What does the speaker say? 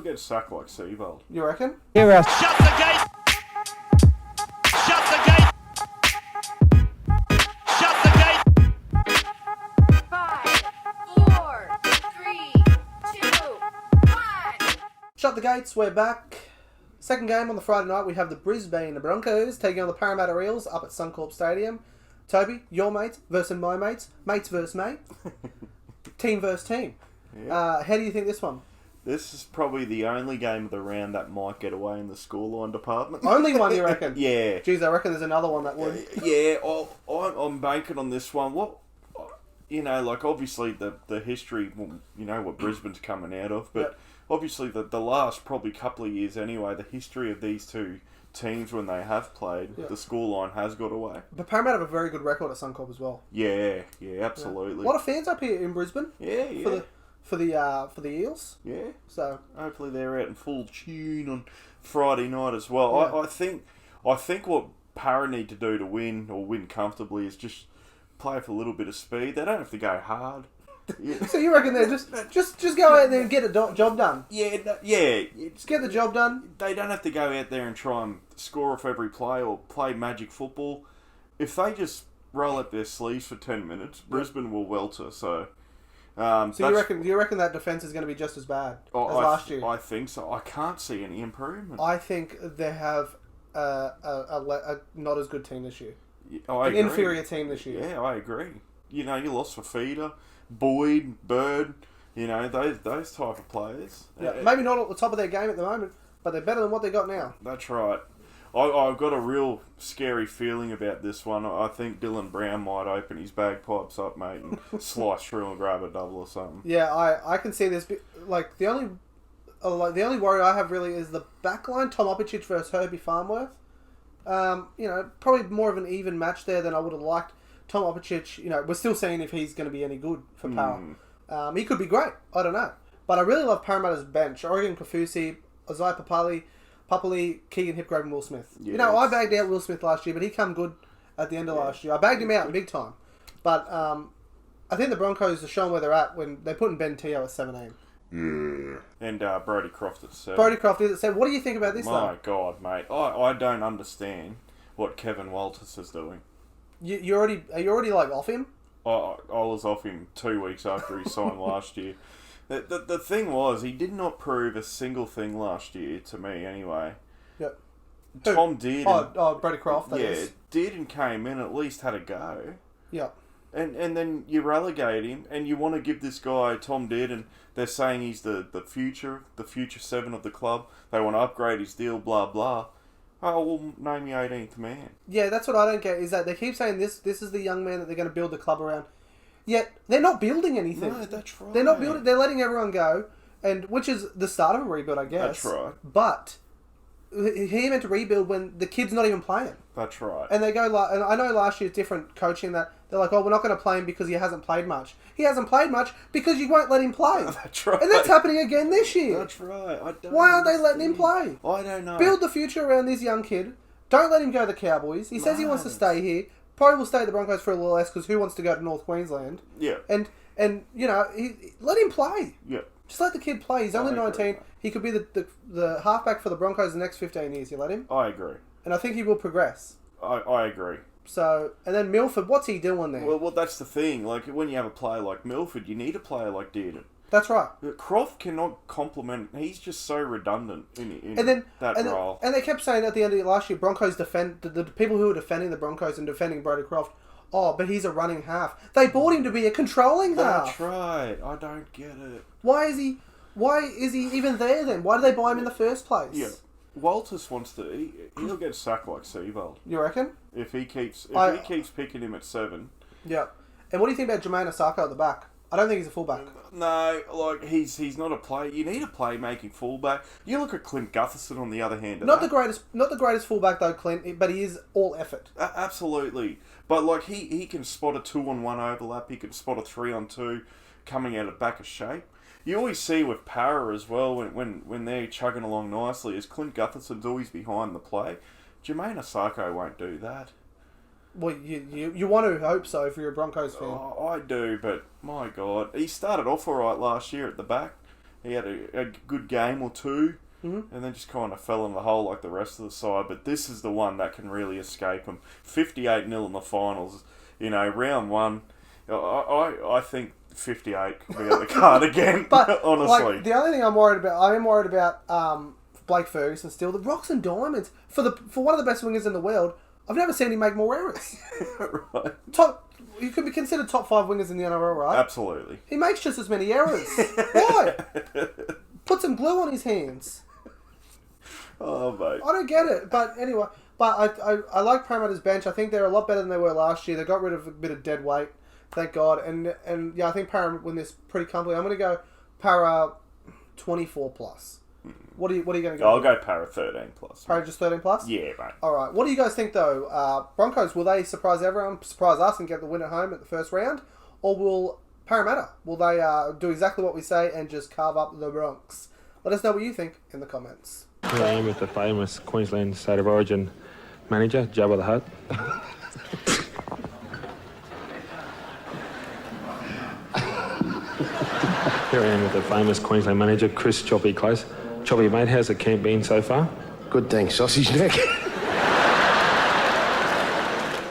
get sacked like Seabold. You reckon? Shut the gate! Shut the gate! Shut the gate! 5, 4, 3, 2, 1. Shut the gates, we're back. Second game on the Friday night, we have the Brisbane Broncos taking on the Parramatta Eels up at Suncorp Stadium. Toby, your mates versus my mates, mates versus mate, team versus team. Yeah. How do you think this one? This is probably the only game of the round that might get away in the scoreline department. Only one, you reckon? Yeah. Jeez, I reckon there's another one that would. Yeah, I'm banking on this one. Obviously the history, what Brisbane's coming out of, but Yep. obviously the last probably couple of years anyway, the history of these two teams when they have played, Yep. the scoreline has got away. But Parramatta have a very good record at Suncorp as well. Yeah, absolutely. A lot of fans up here in Brisbane. Yeah. For the Eels. Yeah. So Hopefully they're out in full tune on Friday night as well. Yeah. I think what Para need to do to win or win comfortably is just play with a little bit of speed. They don't have to go hard. Yeah. So you reckon they just go out there and get a job done? Just get the job done. They don't have to go out there and try and score off every play or play magic football. If they just roll up their sleeves for 10 minutes, Brisbane will welter. So So you reckon that defence is going to be just as bad as last year? I think so. I can't see any improvement. I think they have a not as good team this year. I An agree. inferior team this year. Yeah, I agree. You lost for Feeder, Boyd, Bird, those type of players. Yeah, maybe not at the top of their game at the moment, but they're better than what they got now. That's right. I've got a real scary feeling about this one. I think Dylan Brown might open his bagpipes up, mate, and slice through and grab a double or something. Yeah, I can see this. Like the only worry I have really is the backline. Tom Opicic versus Herbie Farnworth. Probably more of an even match there than I would have liked. Tom Opicic, we're still seeing if he's going to be any good for Para. He could be great. I don't know. But I really love Parramatta's bench. Oregon Kafusi, Isaiah Papali, Keegan Hipgrave and Will Smith. Yes. I bagged out Will Smith last year, but he come good at the end of last year. I bagged him out big time. But I think the Broncos are showing where they're at when they're putting Ben Teo at 17. Yeah. And Brody Croft at 7. Brody Croft is at 7. What do you think about this, My God, mate. I don't understand what Kevin Walters is doing. Are you already like off him? I was off him 2 weeks after he signed last year. The thing was, he did not prove a single thing last year, to me anyway. Yep. Tom did. Brody Croft, that is. Did and came in, at least had a go. Yep. And then you relegate him, and you want to give this guy, Tom did, and they're saying he's the future 7 of the club. They want to upgrade his deal, blah, blah. Oh, well, name your 18th man. Yeah, that's what I don't get, is that they keep saying this is the young man that they're going to build the club around. Yet, they're not building anything. No, that's right. They're not building, they're letting everyone go, and which is the start of a rebuild, I guess. That's right. But he meant to rebuild when the kid's not even playing. That's right. And they go, and I know last year's different coaching that they're like, oh, we're not going to play him because he hasn't played much. He hasn't played much because you won't let him play. That's right. And that's happening again this year. That's right. Why aren't they letting him play? I don't know. Build the future around this young kid. Don't let him go to the Cowboys. He says he wants to stay here. Probably will stay at the Broncos for a little less because who wants to go to North Queensland? Yeah. And let him play. Yeah. Just let the kid play. He's only 19. He could be the halfback for the Broncos the next 15 years. You let him? I agree. And I think he will progress. I agree. So, and then Milford, what's he doing there? Well, that's the thing. Like, when you have a player like Milford, you need a player like Dearden. That's right. Croft cannot complement. He's just so redundant in that role. And they kept saying at the end of last year, Broncos defend the people who were defending the Broncos and defending Brody Croft. Oh, but he's a running half. They bought him to be a controlling half. That's right. I don't get it. Why is he even there then? Why did they buy him in the first place? Yeah. Walters wants to. He'll get sacked like Seabold. You reckon? If he keeps picking him at 7. Yeah. And what do you think about Jermaine Osako at the back? I don't think he's a fullback. No, like he's not a play. You need a play-making fullback. You look at Clint Gutherson on the other hand. Not the greatest fullback though, Clint, but he is all effort. Absolutely, but like he can spot a 2-on-1 overlap. He can spot a 3-on-2 coming out of back of shape. You always see with Para as well when they're chugging along nicely, is Clint Gutherson's always behind the play. Jermaine Osako won't do that. Well, you want to hope so if you're a Broncos fan. Oh, I do, but my God. He started off all right last year at the back. He had a good game or two, and then just kind of fell in the hole like the rest of the side. But this is the one that can really escape him. 58-0 in the finals. You know, round one, I think 58 could be on the card again, But honestly. like, the only thing I'm worried about Blake Ferguson still. The Rocks and Diamonds. For one of the best wingers in the world, I've never seen him make more errors. Right. You could be considered top 5 wingers in the NRL, right? Absolutely. He makes just as many errors. Why? Put some glue on his hands. Oh, mate. I don't get it. But anyway, I like Parramatta's bench. I think they're a lot better than they were last year. They got rid of a bit of dead weight, thank God. And yeah, I think Parramatta win this pretty comfortably. I'm going to go Para 24 plus. What are you going to go? I'll go Para 13 plus. Para just 13 plus? Yeah, mate. All right. What do you guys think though? Broncos, will they surprise everyone, surprise us, and get the win at home at the first round, or will Parramatta they do exactly what we say and just carve up the Bronx? Let us know what you think in the comments. Here I am with the famous Queensland State of Origin manager, Jabba the Hutt. Here I am with the famous Queensland manager, Chris Choppy Close. Choppy, mate, how's the camp been so far? Good, thanks, sausage neck.